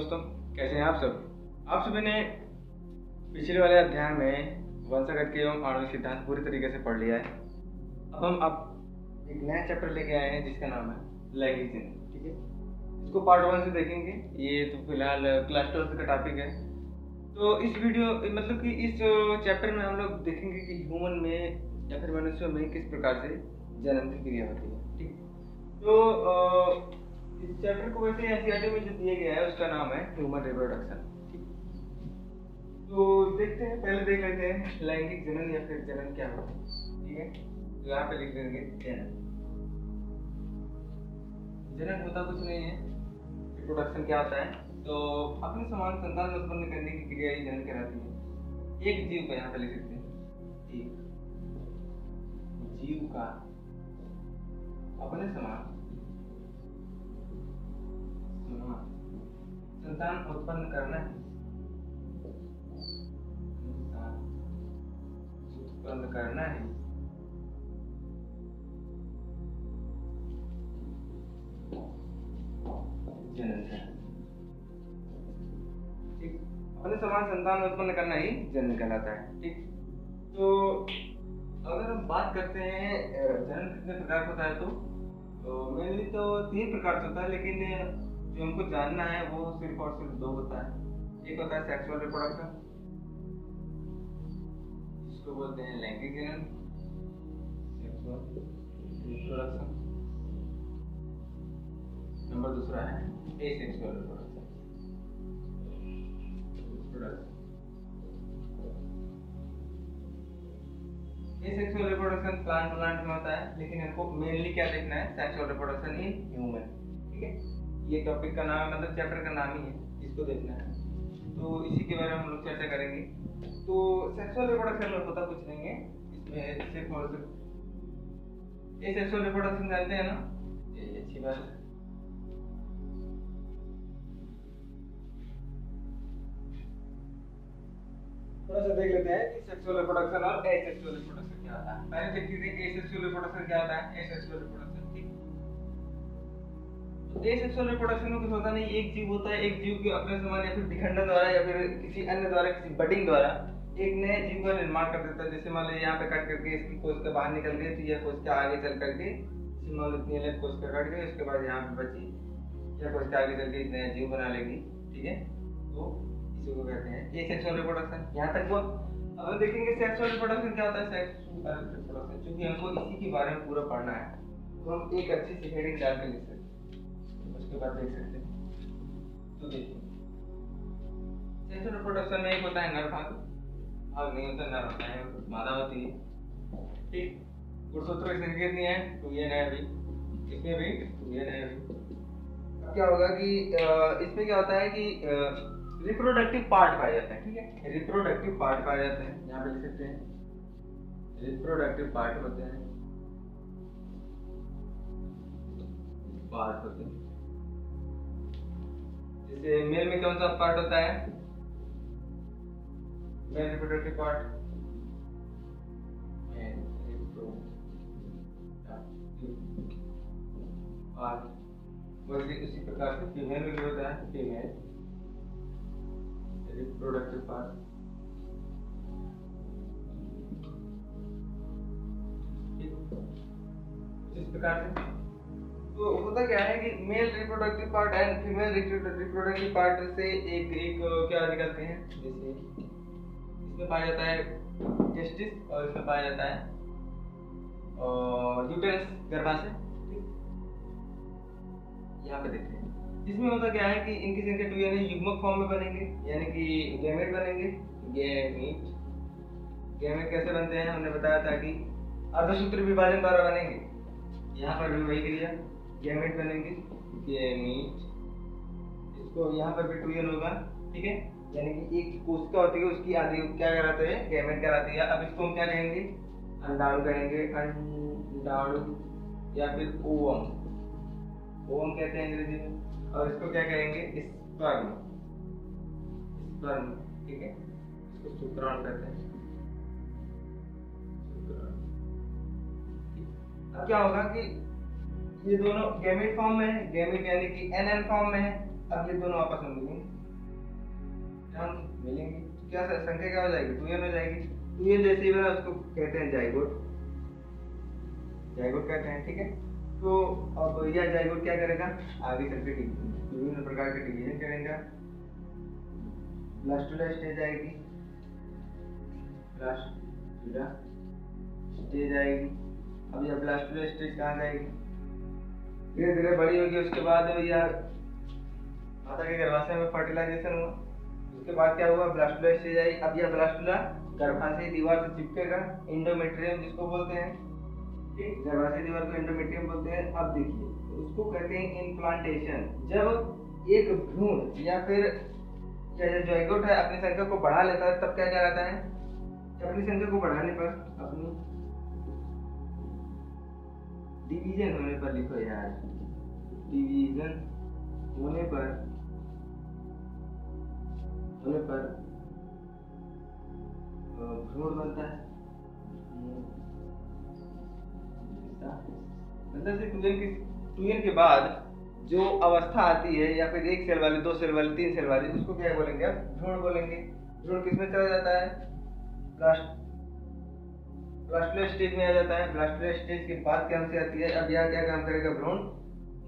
दोस्तों, कैसे हैं आप सब। आप सभी ने पिछले वाले अध्याय में वंशागत के एवं आणविक सिद्धांत पूरी तरीके से पढ़ लिया है। अब एक नया चैप्टर लेके आए हैं जिसका नाम है लैंगिक जनन। ठीक है, इसको पार्ट 1 से देखेंगे। ये तो फिलहाल क्लास 12 का टॉपिक है। तो इस वीडियो मतलब कि इस चैप्टर में हम लोग देखेंगे कि ह्यूमन में या फिर मनुष्यों में किस प्रकार से जनन की क्रिया होती है। ठीक, तो इस चैप्टर को वैसे एनसीईआरटी में जो दिया गया है उसका नाम है ह्यूमन रिप्रोडक्शन। ठीक, तो देखते हैं, पहले देख लेते हैं लैंगिक जनन या फिर जनन क्या होता है। ठीक है, तो यहाँ पे लिख देंगे जनन। जनन होता कुछ नहीं है, रिप्रोडक्शन क्या होता है तो अपने समान संतान उत्पन्न करने की क्रिया ही जनन कहलाती है। एक जीव का यहाँ पे लिख सकते हैं, एक जीव का अपने समान संतान उत्पन्न करना है, उत्पन्न करना है जनन है। ठीक, अपने समान संतान उत्पन्न करना ही जनन कहलाता है। ठीक, तो अगर हम बात करते हैं जनन कितने प्रकार का होता है तो मेनली तो 3 प्रकार से होता है, लेकिन जो हमको जानना है वो सिर्फ और सिर्फ 2 होता है। एक होता है सेक्सुअल रिप्रोडक्शन, इसको बोलते हैं लैंगिक जनन, सेक्सुअल रिप्रोडक्शन। नंबर दूसरा है asexual reproduction. Asexual reproduction plant में होता है, लेकिन हमको मेनली क्या देखना है, सेक्सुअल रिप्रोडक्शन इन ह्यूमन। ठीक है, ये टॉपिक का नाम मतलब चैप्टर का नाम ही है, इसको देखना है। तो इसी के बारे में हम लोग चर्चा करेंगे। तो सेक्सुअल रिप्रोडक्शन में होता कुछ नहीं है, इसमें सिर्फ और सिर्फ ये सेक्सुअल रिप्रोडक्शन जानते हैं ना, ये अच्छी बात है। थोड़ा सा देख लेते हैं कि सेक्सुअल रिप्रोडक्शन और एसेक्सुअल रिप्रोडक्शन क्या होता है। पहले देखते हैं एसेक्सुअल रिप्रोडक्शन क्या होता है, एसेक्सुअल रिप्रोडक्शन। एसेक्सुअल रिप्रोडक्शन में कुछ होता नहीं, एक जीव होता है, एक जीव के अपने समान या फिर विखंडन द्वारा या फिर किसी अन्य द्वारा, किसी बडिंग द्वारा एक नए जीव का निर्माण कर देता है। जैसे मान लो यहाँ पे कट करके इसकी कोशिका बाहर निकल गई, तो यह कोशिका आगे चल करके मान लो इतनी अलग कोशिका कट गई, उसके बाद यहाँ पे बची यह कोशिका आगे चल के एक नया जीव बना लेगी। ठीक है, तो इसी को कहते हैं एसेक्सुअल रिप्रोडक्शन। यहाँ तक वो अब देखेंगे सेक्सुअल रिप्रोडक्शन क्या होता है। सेक्सुअल रिप्रोडक्शन क्योंकि हमको इसी के बारे में पूरा पढ़ना है, तो हम एक अच्छी सी हेडिंग डाल के लिख सकते हैं, उसके बाद देख सकते हैं। तो देखिए सेक्सुअल रिप्रोडक्शन में एक होता है नर भाग नहीं होता, नर होता है, मादा होती है। ठीक, गुणसूत्र की संख्या कितनी है, 2n है अभी, इसमें भी 2n है अभी। अब क्या होगा कि इसमें क्या होता है कि रिप्रोडक्टिव पार्ट पाए जाते हैं। ठीक है, रिप्रोडक्टिव पार्ट पाए जाते हैं, यहाँ पे लिख सकते हैं रिप्रोडक्टिव पार्ट होते हैं, पार्ट होते हैं। जैसे मेल में कौन सा पार्ट होता है, मेल रिप्रोडक्टिव पार्ट, उसी प्रकार से फीमेल में भी होता है, फीमेल रिप्रोडक्टिव पार्ट। इस प्रकार से तो होता क्या है कि male reproductive part and female reproductive part से एक क्या निकलते हैं। जैसे इसमें पाया जाता है टेस्टिस और इसमें पाया जाता है यूटेरस, गर्भाशय। यहाँ पे देखते हैं, इसमें होता क्या है कि इनकी संख्या 2 यानी युग्मक फॉर्म में बनेंगे, यानी कि गैमेट बनेंगे। गैमेट कैसे बनते हैं, हमने बताया था कि अर्धसूत्री विभाजन द्वारा बनेंगे। यहाँ पर भी वही क्रिया, गैमेट बनेंगे, गैमेट। इसको यहाँ पर भी 2n होगा। ठीक है, यानी कि एक कोशिका होती है, उसकी आदि क्या कहलाते हैं, गैमेट कहलाती है। अब इसको हम क्या कहेंगे, अंडाणु कहेंगे, अंडाणु या फिर ओवम, ओवम कहते हैं अंग्रेजी में। और इसको क्या कहेंगे, स्पर्म, स्पर्म। ठीक है, इसको शुक्राणु कहते हैं। अब क्या होगा कि ये दोनों गैमेट फॉर्म में है, गैमेट यानी कि एनएन फॉर्म में है। अब ये दोनों आपस में मिलेंगे, अंक मिलेंगे, तो क्या संख्या क्या हो जाएगी, 2n हो जाएगी। 2n जैसे ही बना उसको कहते हैं जाइगोट, जाइगोट कहते हैं, ठीक है। तो अब यह जाइगोट क्या करेगा, आगे चल के विभिन्न प्रकार के डिवीजन करेगा। ब्लास्टुला स्टेज आएगी, ब्लास्टुला स्टेज आएगी। अब यह ब्लास्टुला स्टेज कहाँ जाएगी, धीरे धीरे बड़ी होगी। उसके बाद यह माता के गर्भाशय में फर्टिलाइजेशन हुआ, उसके बाद क्या हुआ, ब्लास्टुला स्टेज आई। अब यह ब्लास्टुला गर्भाशय दीवार से चिपकेगा, एंडोमेट्रियम जिसको बोलते हैं, ठीक, गर्भाशय दीवार को एंडोमेट्रियम बोलते हैं। अब देखिए उसको कहते हैं इम्प्लांटेशन। जब एक भ्रूण या फिर जो जाइगोट है अपनी संख्या को बढ़ा लेता है, तब क्या कहलाता है, अपनी संख्या को बढ़ाने पर, अपनी डिवीजन होने पर, लिखो यार, डिवीजन होने पर भ्रूण बनता है। मतलब से 2n के बाद जो अवस्था आती है, या फिर 1 सेल वाली, 2 सेल वाली, 3 सेल वाली, उसको क्या बोलेंगे, अब भ्रूण बोलेंगे। भ्रूण किसमें चला जाता है, ब्लास्टुला स्टेज में आ जाता है। ब्लास्टुला स्टेज के बाद क्या हमसे आती है, अब यहाँ क्या काम करेगा, भ्रूण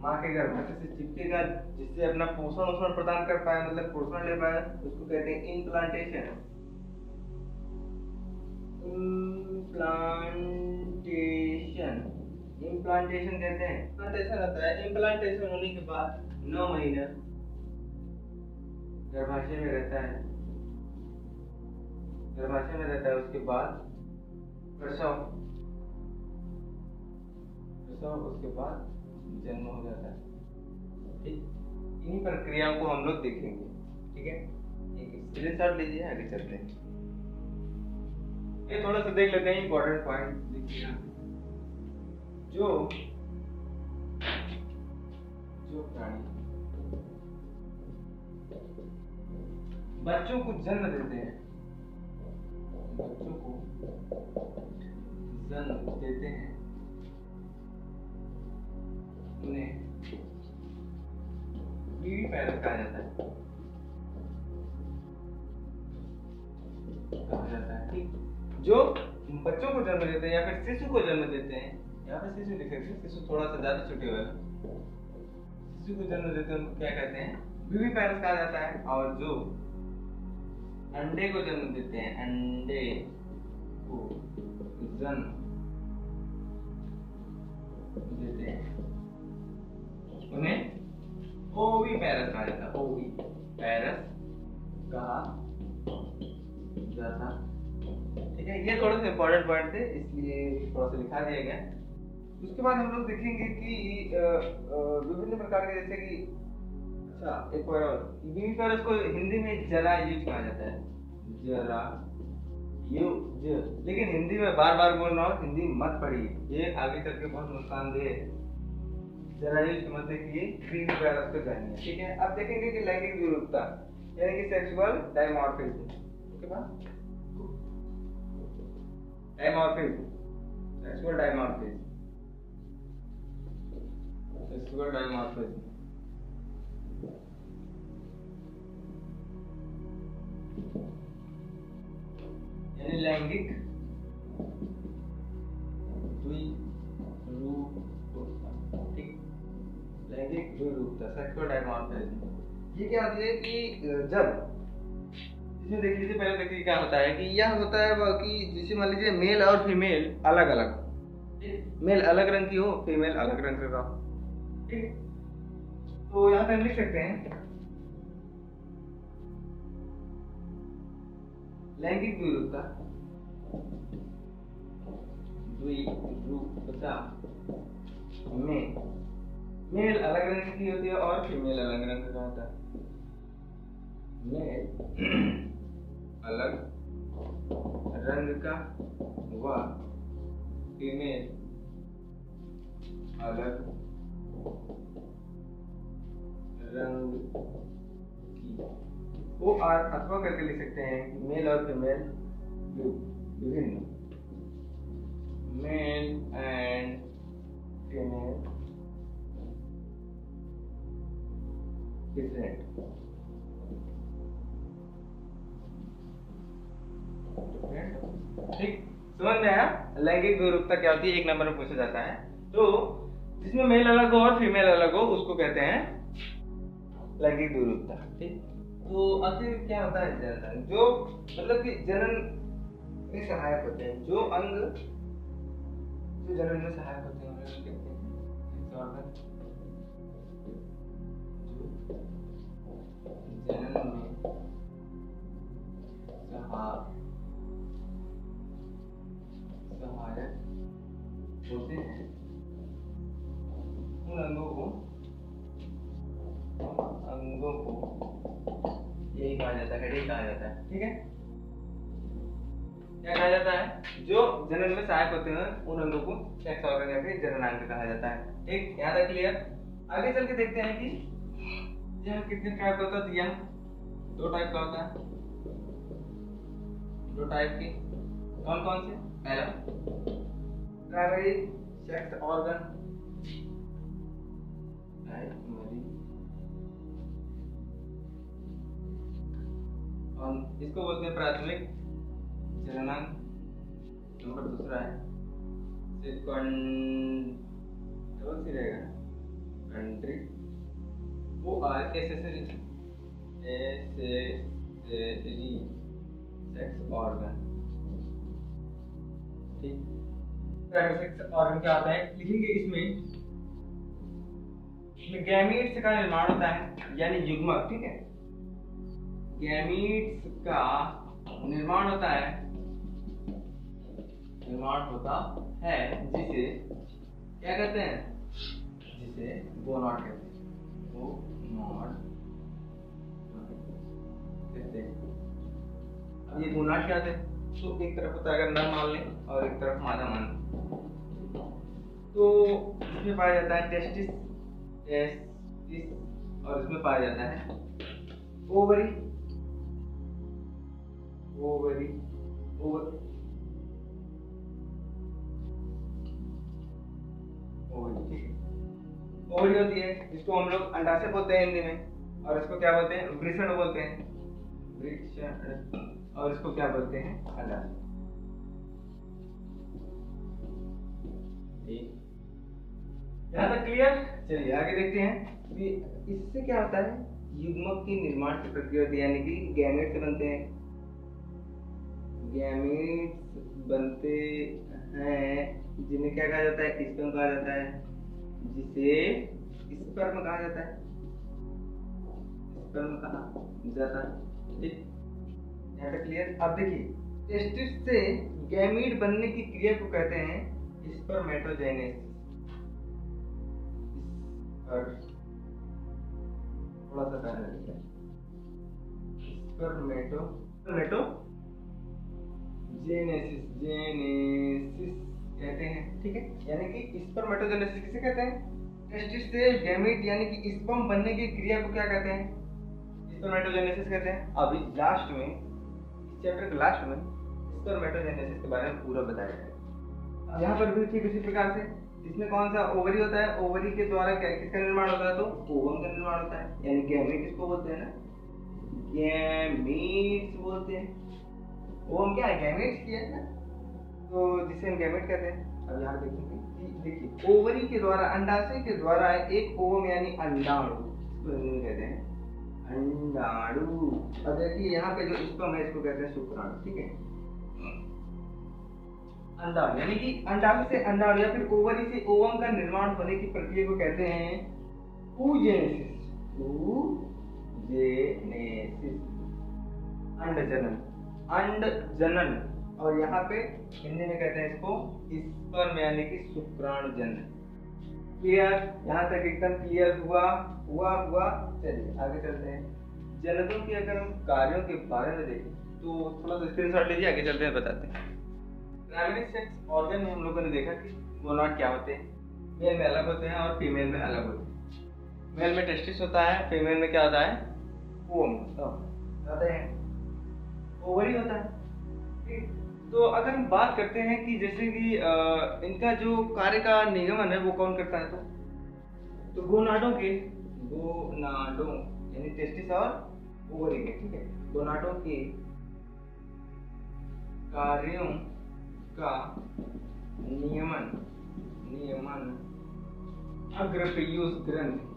माँ के गर्भाशय से चिपकेगा, जिससे अपना पोषण प्रदान कर पाए, मतलब पोषण ले पाए, उसको कहते हैं इम्प्लांटेशन। इम्प्लांटेशन कहते हैं। इम्प्लांटेशन होता है, इम्प्लांटेशन होने के बाद 9 महीना गर्भाशय में रहता है, उसके बाद प्रसव, उसके बाद जन्म हो जाता है, ठीक। इन्हीं प्रक्रियाओं को हम लोग देखेंगे, ठीक है। एक स्क्रीनशॉट लीजिए, आगे चलते हैं। ये थोड़ा सा देख लेते हैं इंपॉर्टेंट पॉइंट। देखिए जो प्राणी बच्चों को जन्म देते हैं, उन्हें बीवी पैरस कहा जाता है, ठीक। जो बच्चों को जन्म देते हैं या फिर शिशु को जन्म देते हैं, यहाँ पे शिशु लिखे थे, शिशु थोड़ा सा ज्यादा छोटे वाला, शिशु को जन्म देते हैं, उनको क्या कहते हैं, बीवी पैरस कहा जाता है। और जो अंडे को जन्म देते हैं, अंडे को जन्म देते हैं, उन्हें ओवी पैरस कहा जाता है, ओवी पैरस कहा जाता, ठीक है। ये थोड़े से इंपॉर्टेंट पॉइंट थे, इसलिए थोड़ा सा लिखा दिया गया। उसके बाद हम लोग देखेंगे कि विभिन्न प्रकार के, जैसे कि अच्छा एक बार बीवी पैरस को हिंदी में जरायुज कहा जाता है, जरायुज। लेकिन हिंदी में बार बार बोल रहा हूँ, हिंदी मत पढ़िए, ये आगे चल के बहुत नुकसानदेह है। जरायुज का मतलब कि बीवी पैरस को जानिए, ठीक है। अब देखेंगे कि लैंगिक विरूपता यानी कि सेक्सुअल डायमॉर्फिज्म, उसके बाद डायमॉर्फिज्म, सेक्सुअल डायमॉर्फिज्म, यानी लैंगिक द्विरूपता, ठीक, लैंगिक द्विरूपता, सेक्सुअल डायमॉर्फिज्म। ये क्या होती है कि जब इसमें देख लीजिए, पहले देखिए क्या होता है कि यह होता है कि जैसे मान लीजिए मेल और फीमेल अलग अलग, मेल अलग रंग की हो, फीमेल अलग रंग का हो, ठीक। तो यहाँ पे हम लिख सकते हैं लैंगिक द्विरूपता में मेल अलग रंग की होती है और फीमेल अलग रंग का होता है। मेल अलग रंग का व फीमेल अलग रंग की, वो अथवा करके लिख सकते हैं मेल और फीमेल विभिन्न, मेल एंड फीमेल डिफरेंट, ठीक, समझ में आया? लैंगिक द्विरूपता क्या होती है, 1 नंबर में पूछा जाता है। तो जिसमें मेल अलग हो और फीमेल अलग हो उसको कहते हैं लैंगिक द्विरूपता। ठीक, तो आखिर क्या होता है जनन? जो मतलब कि जनन में सहायक होते हैं, जो अंग जो जनन में सहायक होते हैं उन्हें कहते हैं ऑर्गन, जो जनन में सहायक होते हैं उन अंगों को यही कहा जाता है, हेडिंग कहा जाता है। ठीक है, क्या कहा जाता है? जो जनन में सहायक होते हैं उन अंगों को सेक्स ऑर्गन या फिर जननांग कहा जाता है। ठीक, यहाँ तक क्लियर? आगे चल के देखते हैं कि यह कितने टाइप का होता है। तो यह 2 टाइप का होता है, 2 टाइप के। कौन कौन से? पहला प्राइमरी सेक्स ऑर्गन, और इसको बोलते हैं प्राथमिक जननांग। नंबर दूसरा है सेकेंडरी, वो एसेसरी सेक्स ऑर्गन। ठीक, प्राइमरी सेक्स ऑर्गन क्या होता है लिखेंगे इसमें गैमीट्स का निर्माण होता है, यानी युग्मक। ठीक है, गैमीट्स का निर्माण होता है, जिसे क्या कहते हैं? जिसे गोनाड कहते हैं। गोनाड कहते हैं। अब ये गोनाड क्या होते हैं? तो एक तरफ होता है अगर नर मान लें और एक तरफ मादा मान लें, तो इसमें पाया जाता है टेस्टिस, और इसमें पाया जाता है ओवरी, ओवरी होती है, जिसको हम लोग अंडाशय बोलते हैं हिंदी में, और इसको क्या बोलते हैं? वृषण बोलते हैं, और इसको क्या बोलते हैं? अंडाशय। यहाँ तक क्लियर? चलिए आगे देखते हैं कि इससे क्या होता है। युग्मक की निर्माण की प्रक्रिया होती है, यानी कि गैमेट से बनते हैं, गैमेट्स बनते हैं जिन्हें क्या कहा जाता है? स्पर्म कहा जाता है, जिसे स्पर्म कहा जाता है, स्पर्म कहा जाता है। ठीक, यहाँ तक क्लियर? अब देखिए, टेस्टिस से गैमीट बनने की क्रिया को कहते हैं स्पर्मेटोजेनेसिस। और थोड़ा सा पहले लिखा है जेनेसिस कहते हैं। ठीक है, यानी कि स्पर्मेटोजेनेसिस किसे कहते हैं? टेस्टिस से गैमीट यानी कि स्पर्म बनने की क्रिया को क्या कहते हैं? स्पर्मेटोजेनेसिस कहते हैं। अभी लास्ट में, इस चैप्टर के लास्ट में स्पर्मेटोजेनेसिस के बारे में पूरा बताया जाएगा। यहाँ पर भी ठीक इसी प्रकार से इसमें कौन सा ओवरी होता है? ओवरी के द्वारा क्या किसका निर्माण होता है? तो ओवम का निर्माण होता है, यानी गैमीट किसको बोलते हैं ना? गैमीट्स बोलते हैं। ओवम क्या है? गैमीट्स की है ना, तो जिसे हम गैमीट कहते हैं। अब यहाँ देखेंगे, देखिए ओवरी के द्वारा, अंडाशय के द्वारा एक ओवम यानी अंडाणु, इसको हिंदी में कहते हैं अंडाणु। और देखिए यहाँ पे जो स्पर्म है इसको कहते हैं शुक्राणु। ठीक है, अंडाणु यानी कि अंडाशय से अंडाणु या फिर ओवरी से ओवम का निर्माण होने की प्रक्रिया को कहते हैं oogenesis। अंडजनन, और यहाँ पे हिंदी में कहते हैं इसको स्पर्म यानी कि शुक्राणु जनन। क्लियर? यहाँ तक एकदम क्लियर हुआ? चलिए आगे चलते हैं। जननों की अगर हम कार्यों के बारे में देखें तो थोड़ा सा स्क्रीनशॉट लीजिए, आगे चलते हैं बताते हैं। प्राइमरी सेक्स ऑर्गन में हम लोगों ने देखा कि गोनाड क्या होते हैं, मेल में अलग होते हैं और फीमेल में अलग होते हैं। मेल में टेस्टिस होता है, फीमेल में क्या होता है? ओवम होता है, ओवरी होता है। ठीक, तो अगर हम बात करते हैं कि जैसे कि इनका जो कार्य का निगमन है वो कौन करता है? तो गोनाडों यानी टेस्टिस और ओवरी के, ठीक है, गोनाडों के कार्यों का नियमन अग्रपीयूष ग्रंथि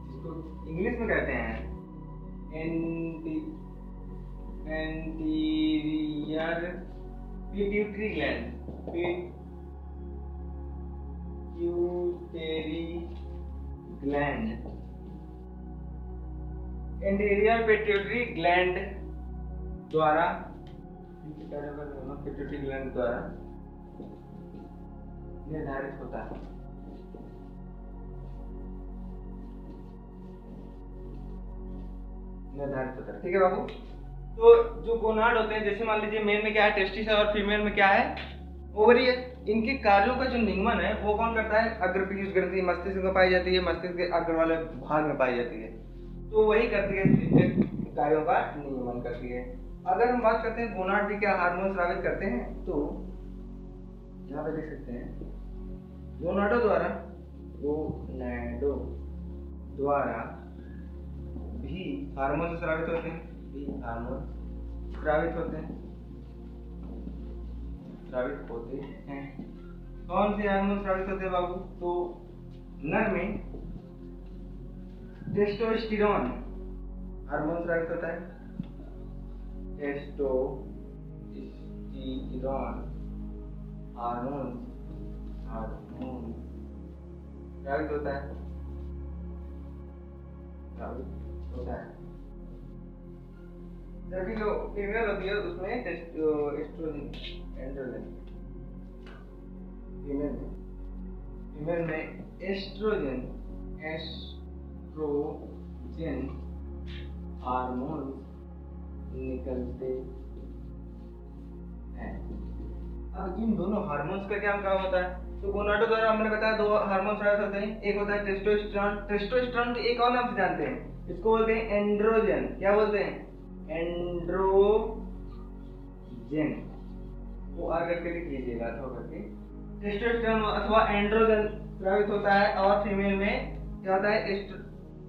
जिसको इंग्लिश में कहते हैं anterior pituitary gland anterior pituitary gland द्वारा पिट्यूटरी ग्लैंड द्वारा निर्धारित होता है। ठीक है बाबू। तो जो गोनाड होते हैं, जैसे मान लीजिए मेल में क्या है टेस्टिस है और फीमेल में क्या है ओवरी है। इनके कार्यों का जो निगमन है वो कौन करता है? अग्रपीयूष ग्रंथि मस्तिष्क में पाई जाती है, मस्तिष्क के अग्र वाले भाग में पाई जाती है, तो वही करती है इनके कार्यों का नियमन करती है। अगर हम बात करते हैं गोनाड भी क्या हार्मोन स्रावित करते हैं, तो यहाँ पे देख सकते हैं गोनाडो द्वारा भी हार्मोन स्रावित होते हैं, कौन से हार्मोन स्रावित होते हैं बाबू? तो नर में टेस्टोस्टेरोन हार्मोन स्रावित होता है, टेस्टोस्टेरोन हार्मोन स्रावित होता है। जबकि जो फीमेल होती है उसमें एस्ट्रोजन एंड्रोजन फीमेल में एस्ट्रोजन हार्मोन निकलते हैं। अब इन दोनों हार्मोन्स का क्या काम होता है? तो गोनाडो द्वारा हमने बताया दो हार्मोन स्रावित होते हैं, एक होता है टेस्टोस्टेरोन को एक और नाम से जानते हैं, इसको बोलते हैं एंड्रोजन। क्या बोलते हैं? एंड्रोजन। वो आर करके लिख लीजिएगा करके। टेस्टोस्टेरोन अथवा एंड्रोजन स्रावित होता है और फीमेल में क्या होता है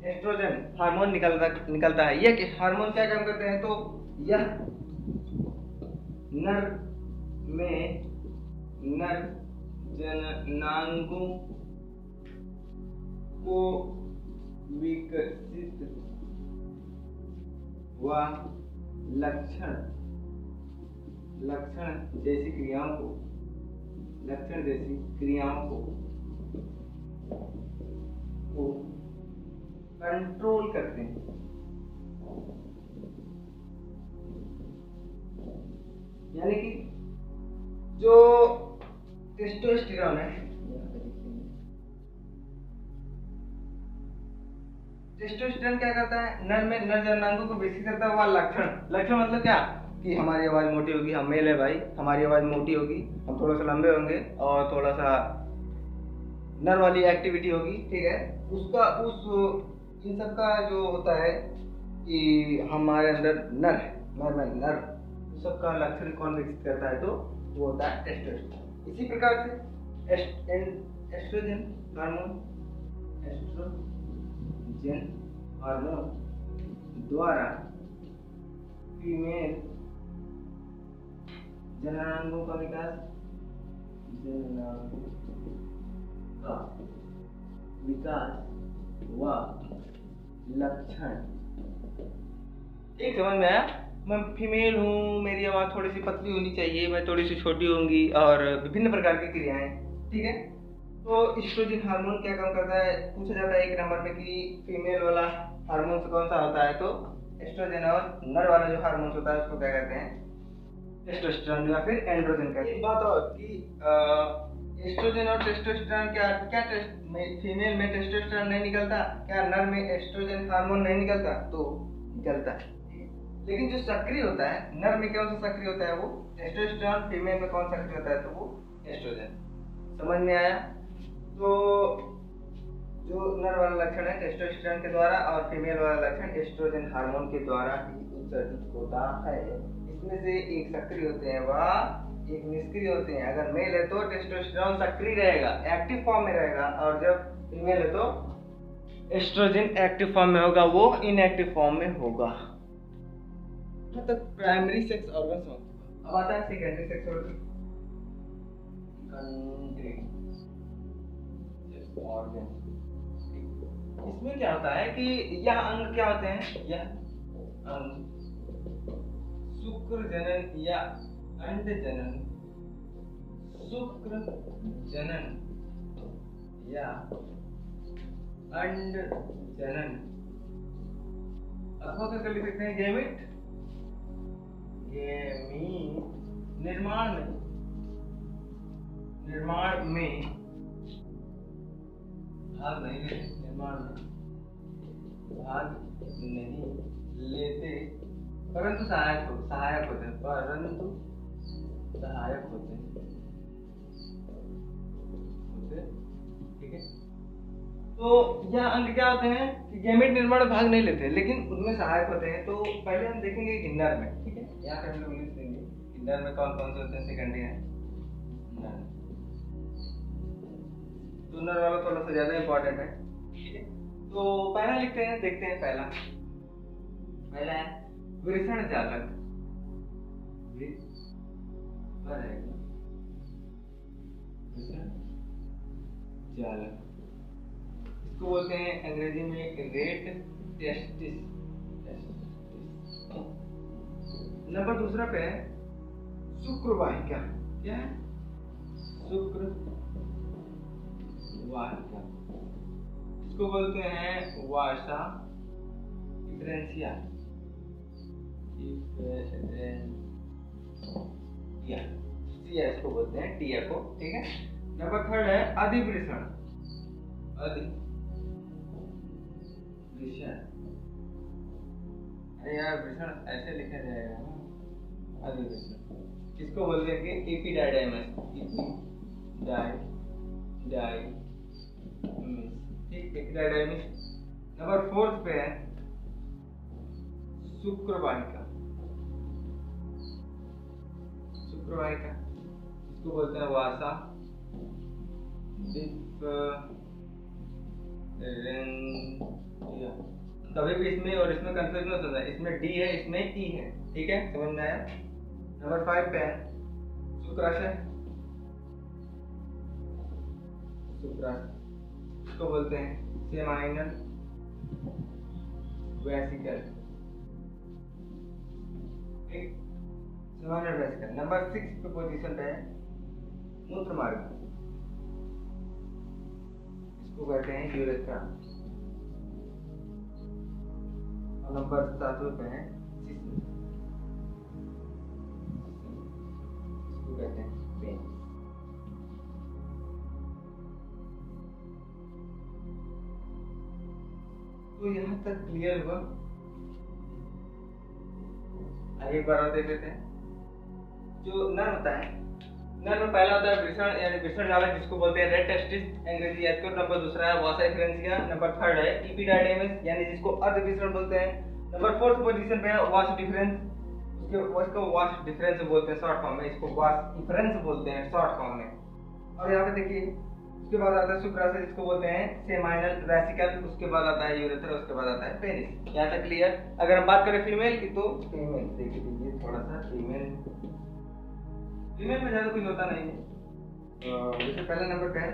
एस्ट्रोजन हार्मोन निकलता है। ये हार्मोन क्या काम करते हैं? तो यह नर जननांगों को विकसित व लक्षण जैसी क्रियाओं को कंट्रोल करते हैं। यानी कि जो टेस्टोस्टेरोन है, टेस्टोस्टेरोन क्या करता है? नर जननांगों को विकसित करता है। वह लक्षण मतलब क्या? कि हमारी आवाज मोटी होगी, हम मेल है भाई, हमारी आवाज मोटी होगी, हम थोड़ा सा लंबे होंगे और थोड़ा सा नर वाली एक्टिविटी होगी, ठीक है। इन सब का जो होता है कि हमारे अंदर नर सबका लक्षण कौन विकसित करता है? तो वो होता है टेस्टोस्टेरोन। इसी प्रकार से एस्ट्रोजन हार्मोन द्वारा फीमेल जननांगों का विकास व लक्षण। एक समझ में आया? मैं फीमेल हूँ, मेरी आवाज़ थोड़ी सी पतली होनी चाहिए, मैं थोड़ी सी छोटी होंगी और विभिन्न प्रकार की क्रियाएं, ठीक है। तो एस्ट्रोजन हार्मोन क्या काम करता है? पूछा जाता है 1 नंबर में कि फीमेल वाला हार्मोन कौन सा होता है? तो एस्ट्रोजन। और नर वाला जो हार्मोन होता है उसको क्या कहते हैं? टेस्टोस्टेरोन या फिर एंड्रोजन कहते हैं। एक बात और कि एस्ट्रोजन और टेस्टोस्टेरोन क्या फीमेल में टेस्टोस्टेरोन नहीं निकलता? क्या नर में एस्ट्रोजन हार्मोन नहीं निकलता? तो निकलता है, लेकिन जो सक्रिय होता है नर में कौन सा सक्रिय होता है? वो टेस्टोस्टेरोन। फीमेल में कौन सक्रिय होता है? तो वो एस्ट्रोजन। समझ में आया? तो जो नर वाला लक्षण है टेस्टोस्टेरोन के द्वारा और फीमेल वाला लक्षण एस्ट्रोजन हार्मोन के द्वारा ही उत्सर्जित होता है। इसमें से एक सक्रिय होते हैं व एक निष्क्रिय होते हैं। अगर मेल है तो टेस्टोस्टेरोन सक्रिय रहेगा, एक्टिव फॉर्म में रहेगा, और जब फीमेल है तो एस्ट्रोजन एक्टिव फॉर्म में होगा, वो इनएक्टिव फॉर्म में होगा। मतलब प्राइमरी सेक्स ऑर्गन हो। अब आता है सेकेंडरी सेक्स ऑर्गन। इसमें क्या होता है कि यह अंग क्या होते हैं, यह अंग शुक्र जनन या अंड जनन, शुक्र जनन या अंड जनन, अथवा कैसे लिख सकते हैं गैमेट, निर्माण में भाग नहीं लेते, निर्माण में भाग नहीं लेते, परंतु सहायक होते हैं, परंतु सहायक होते हैं, ठीक है। तो यह अंग क्या होते हैं कि गैमेट निर्माण में भाग नहीं लेते लेकिन उनमें सहायक होते हैं। तो पहले हम देखेंगे किन्नर में, ठीक है, यहाँ पे हम लोग लिख देंगे किन्नर में कौन कौन से होते हैं, सेकेंडरी है नर। तो नर वाला थोड़ा सा ज्यादा इंपॉर्टेंट है, ठीक है। तो पहला लिखते हैं, देखते हैं पहला है वृषण जालक, जालक, इसको बोलते हैं अंग्रेजी में रेट टेस्टिस। नंबर दूसरा पे है शुक्रवाहिका, क्या है शुक्रवाहिका, इसको बोलते हैं वासा डिफरेंशिया, इसको बोलते हैं टीएफओ, ठीक है। नंबर थर्ड है अधिवृषण, अरे यार वृषण ऐसे लिखा जाएगा ना, अधिवृषण, किसको बोलते हैं कि एपिडाइडाइमस, ठीक, एपिडाइडाइमस। नंबर फोर्थ पे है शुक्रवाहिका, इसको बोलते हैं वासा डिफरेंशिया। कभी भी इसमें और इसमें कंफ्यूजन होता है, इसमें डी है इसमें ई है, ठीक है, समझ में आया। नंबर 5 पे है शुक्राशय, इसको बोलते हैं सेमाइनल वेसिकल, ठीक, सेमाइनल वेसिकल। नंबर 6 पे पोजीशन पे है मूत्र मार्ग, इसको कहते हैं यूरेथ्रा। और नंबर 7 पे है जिस्म, इसको कहते हैं पेन। तो यहाँ तक क्लियर हुआ। आगे एक बार और देख लेते हैं। जो नर होता है, नर में पहला होता है वृषण यानी वृषण जालक, जिसको बोलते हैं रेड टेस्टिस अंग्रेजी याद करो। नंबर दूसरा है वासा डिफरेंशिया। नंबर थर्ड है एपिडाइडाइमस यानी जिसको अर्धवृषण बोलते हैं। नंबर फोर्थ पोजीशन पे है वास डिफरेंस, उसको वास डिफरेंस बोलते हैं शॉर्ट फॉर्म में, इसको वास डिफरेंस बोलते हैं शॉर्ट फॉर्म में। और यहाँ पे देखिए उसके बाद आता है शुक्राशय, जिसको बोलते हैं सेमाइनल वेसिकल, उसके बाद आता है यूरेथ्रा, उसके बाद आता है पेनिस। यहाँ तक क्लियर। अगर हम बात करें फीमेल की तो फीमेल देख लीजिए थोड़ा सा, फीमेल में ज्यादा कुछ होता नहीं है। जैसे पहले नंबर पे है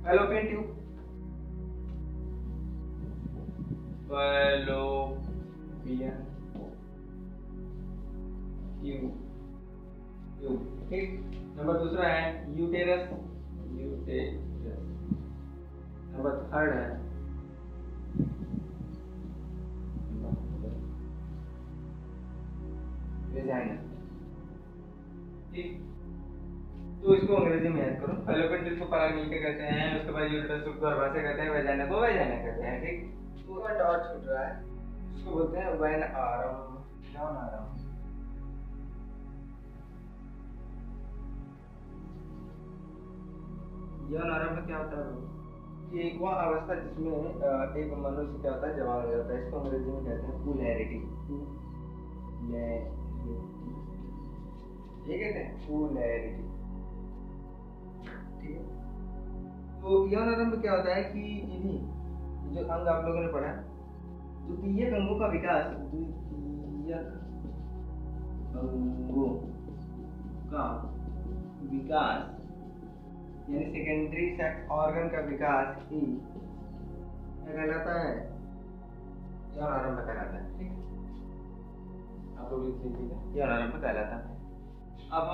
फैलोपियन ट्यूब, ठीक। नंबर दूसरा है यूटेरस, नंबर थर्ड है वेजाइना, ठीक। तो इसको अंग्रेजी में याद करो। फैलोपियन ट्यूब को परागमिल्क कहते हैं, उसके बाद यूटेरस को गर्भाशय कहते हैं, वेजाइना को वेजाइना कहते हैं, ठीक। पूरा डॉट छूट रहा है, इसको बोलते हैं वेन आरम, जॉन आरम। यौन आरंभ क्या होता है कि एक वह अवस्था जिसमें एक मनुष्य क्या होता है जवान हो जाता है, इसको अंग्रेजी में कहते हैं पुलैरिटी, ये कहते हैं पुलैरिटी, ठीक है। तो यौन आरंभ में क्या होता है कि इन्हीं जो अंग आप लोगों ने पढ़ा, द्वितीयक अंगों का विकास, द्वितीयक अंगों का विकास यानी सेकेंडरी सेक्स ऑर्गन का विकास ही क्या कहलाता है? यौन आरंभ कहलाता है। ठीक, आप लोग लिख लीजिएगा, यौन आरंभ कहलाता है। अब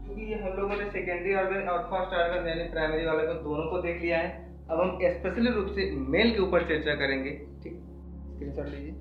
क्योंकि हम लोगों ने सेकेंडरी ऑर्गन और फर्स्ट ऑर्गन यानी प्राइमरी वाले को दोनों को देख लिया है, अब हम स्पेशली रूप से मेल के ऊपर चर्चा करेंगे। ठीक, स्क्रीनशॉट लीजिए।